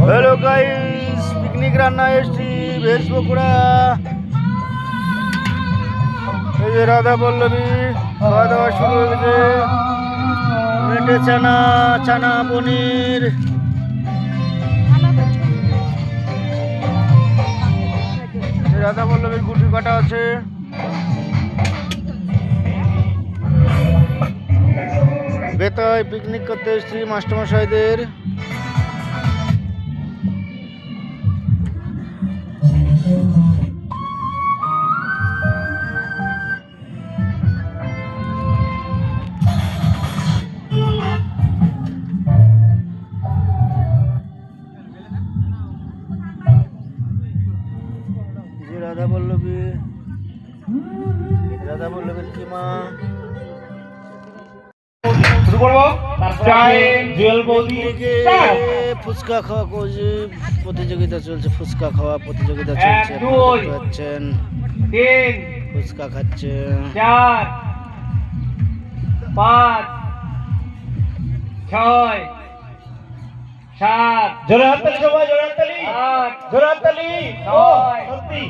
Hello guys, picnic রান্না এসছি, veg pakora. এই যে রাধা পল্লবী খাওয়া দাওয়া শুরু হয়ে গেছে। মেটে চানা, চানা পনির। রাধা পল্লবীর গুটি কাটা আছে। বেতায় পিকনিক করতে এসেছি মাস্টারমশাইদের। রাধা পল্লবীর কিমা। ফুচকা খাওয়া প্রতিযোগিতা চলছে, ফুচকা খাওয়া প্রতিযোগিতা চলছে। পাচ্ছেন ফুচকা খাচ্ছে। 4 5 6 7 জোরে হাততালি সবাই, জোরে হাততালি, 8 জোরে হাততালি। 9 সত্যি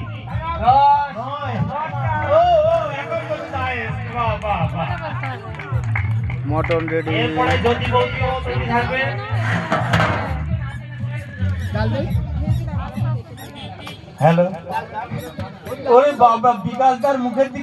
10 এখন কোথায়? বাহ বাহ বাহ। Mutton ready. এরপরে জ্যোতি বৌদিও তৈরি থাকবে। হ্যালো, ওরে বাবা, বিকাশদার মুখের দিকে